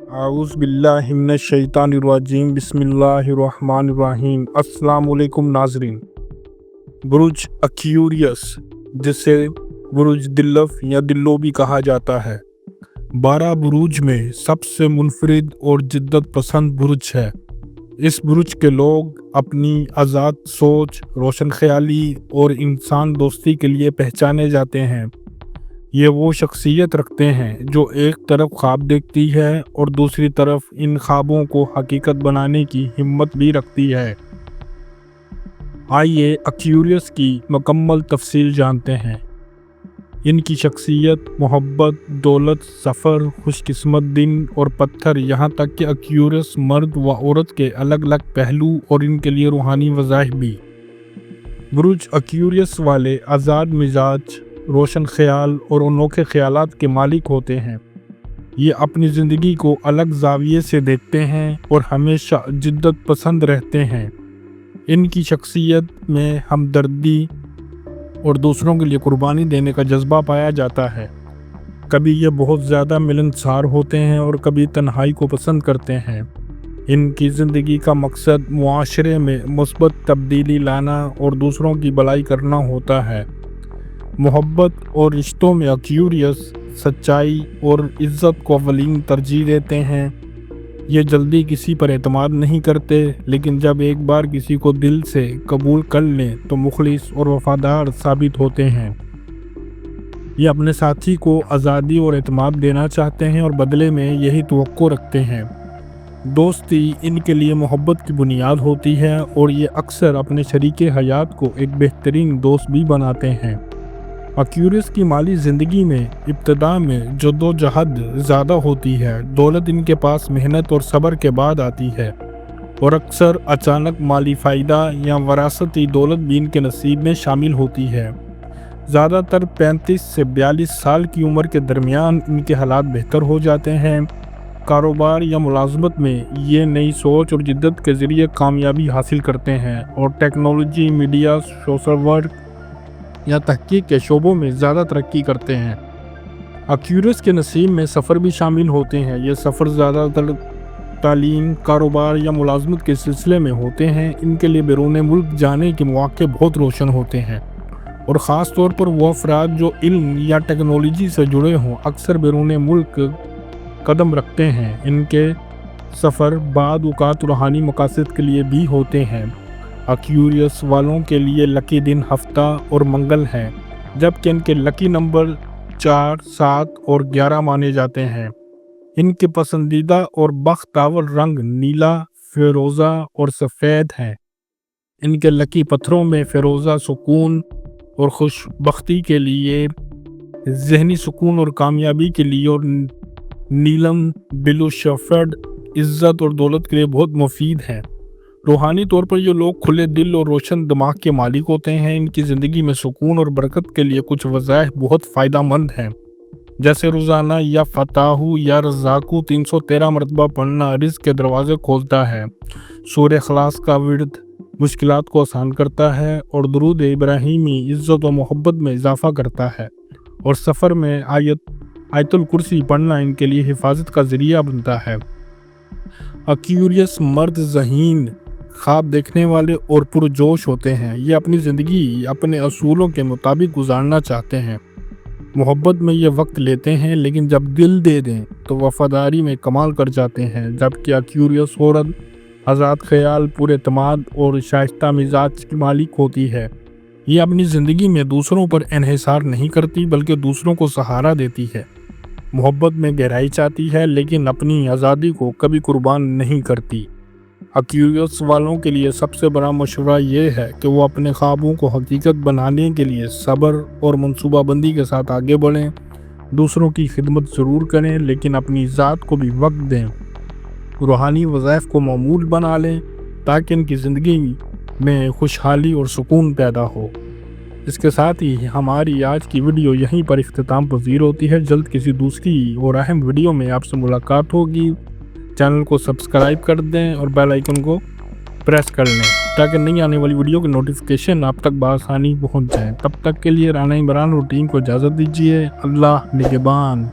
आउज़ बिल्लाहि मिनश शैतानिर रजीम बिस्मिल्लाहिर्रहमानिर्रहीम। अस्सलाम वालेकुम नाज़रीन। बुरुज अक्यूरियस, जिसे बुरुज दिल्लफ या दिल्लो भी कहा जाता है, 12 बुरुज में सबसे मुनफरिद और जिद्दत पसंद बुरुज है। इस बुरुज के लोग अपनी आज़ाद सोच, रोशन ख्याली और इंसान दोस्ती के लिए पहचाने जाते हैं। ये वो शख्सियत रखते हैं जो एक तरफ ख्वाब देखती है और दूसरी तरफ इन ख्वाबों को हकीकत बनाने की हिम्मत भी रखती है। आइए अक्यूरियस की मुकम्मल तफसील जानते हैं। इनकी शख्सियत, मोहब्बत, दौलत, सफ़र, खुशकिस्मत दिन और पत्थर, यहाँ तक कि अक्यूरियस मर्द व औरत के अलग अलग पहलू और इनके लिए रूहानी वज़ाइफ भी। बुरुज अक्यूरियस वाले आज़ाद मिजाज, रोशन ख्याल और अनोखे ख्यालात के मालिक होते हैं। ये अपनी ज़िंदगी को अलग ज़ाविये से देखते हैं और हमेशा जिद्दत पसंद रहते हैं। इनकी शख्सियत में हमदर्दी और दूसरों के लिए कुर्बानी देने का जज्बा पाया जाता है। कभी ये बहुत ज़्यादा मिलनसार होते हैं और कभी तन्हाई को पसंद करते हैं। इनकी ज़िंदगी का मकसद मुआशरे में मुस्बत तब्दीली लाना और दूसरों की भलाई करना होता है। मोहब्बत और रिश्तों में अक्यूरियस सच्चाई और इज़्ज़त को अव्वलीन तरजीह देते हैं। ये जल्दी किसी पर एतमाद नहीं करते, लेकिन जब एक बार किसी को दिल से कबूल कर लें तो मुखलिस और वफादार साबित होते हैं। ये अपने साथी को आज़ादी और एतमाद देना चाहते हैं और बदले में यही तवक्को रखते हैं। दोस्ती इनके लिए मोहब्बत की बुनियाद होती है और ये अक्सर अपने शरीके हयात को एक बेहतरीन दोस्त भी बनाते हैं। अक्यूरियस की माली ज़िंदगी में इब्तिदा में जद्दोजहद ज़्यादा होती है। दौलत इनके पास मेहनत और सब्र के बाद आती है और अक्सर अचानक माली फ़ायदा या वरासती दौलत भी इनके नसीब में शामिल होती है। ज़्यादातर 35 से 42 साल की उम्र के दरमियान इनके हालात बेहतर हो जाते हैं। कारोबार या मुलाजमत में ये नई सोच और जिद्दत के ज़रिए कामयाबी हासिल करते हैं और टेक्नोलॉजी, मीडिया, सोशल वर्क या तहकीक के शोबों में ज़्यादा तरक्की करते हैं। अक्यूरियस के नसीब में सफ़र भी शामिल होते हैं। ये सफ़र ज़्यादातर तालीम, कारोबार या मुलाजमत के सिलसिले में होते हैं। इनके लिए बैरून मुल्क जाने के मौके बहुत रोशन होते हैं और ख़ास तौर पर वो अफराद जो इल्म या टेक्नोलॉजी से जुड़े हों अक्सर बैरून मुल्क कदम रखते हैं। इनके सफ़र बाद औक़ात रूहानी मकासद के लिए भी होते हैं। अक्यूरियस वालों के लिए लकी दिन हफ्ता और मंगल हैं, जबकि इनके लकी नंबर 4, 7 और 11 माने जाते हैं। इनके पसंदीदा और बख्तावर रंग नीला, फिरोज़ा और सफ़ेद हैं। इनके लकी पत्थरों में फिरोज़ा सुकून और खुशबख्ती के लिए, जहनी सुकून और कामयाबी के लिए, और नीलम ब्लू शेफर्ड इज़्ज़त और दौलत के लिए बहुत मुफीद हैं। रूहानी तौर पर ये लोग खुले दिल और रोशन दिमाग के मालिक होते हैं। इनकी ज़िंदगी में सुकून और बरकत के लिए कुछ वज़ाइफ बहुत फ़ायदेमंद हैं, जैसे रोज़ाना या फ़ताहू या रज़ाकू 313 मरतबा पढ़ना रिज़्क़ के दरवाज़े खोलता है। सूरह इख़लास का विर्द मुश्किलात को आसान करता है और दुरूद इब्राहीमी इज़्ज़त व मोहब्बत में इजाफ़ा करता है। और सफ़र में आयतुल कुर्सी पढ़ना इनके लिए हिफाजत का ज़रिया बनता है। अक्यूरियस मर्द ज़हीन, ख्वाब देखने वाले और पुरजोश होते हैं। ये अपनी ज़िंदगी अपने असूलों के मुताबिक गुजारना चाहते हैं। मोहब्बत में ये वक्त लेते हैं, लेकिन जब दिल दे दें तो वफ़ादारी में कमाल कर जाते हैं। जबकि अक्यूरियस औरत आज़ाद ख्याल, पूरे एतमाद और शाइस्ता मिजाज की मालिक होती है। ये अपनी ज़िंदगी में दूसरों पर इन्हिसार नहीं करती, बल्कि दूसरों को सहारा देती है। मोहब्बत में गहराई चाहती है, लेकिन अपनी आज़ादी को कभी कुर्बान नहीं करती। अक्यूरियस वालों के लिए सबसे बड़ा मशवरा ये है कि वो अपने ख्वाबों को हकीकत बनाने के लिए सब्र और मनसूबाबंदी के साथ आगे बढ़ें। दूसरों की खिदमत ज़रूर करें, लेकिन अपनी ज़ात को भी वक्त दें। रूहानी वज़ाइफ को मामूल बना लें ताकि इनकी ज़िंदगी में खुशहाली और सुकून पैदा हो। इसके साथ ही हमारी आज की वीडियो यहीं पर इख्तिताम पज़ीर होती है। जल्द किसी दूसरी और अहम वीडियो में आपसे मुलाकात होगी। चैनल को सब्सक्राइब कर दें और बेल आइकन को प्रेस कर लें ताकि नई आने वाली वीडियो की नोटिफिकेशन आप तक बआसानी पहुंच जाए। तब तक के लिए राना इमरान रूटीन को इजाज़त दीजिए। अल्लाह निगहबान।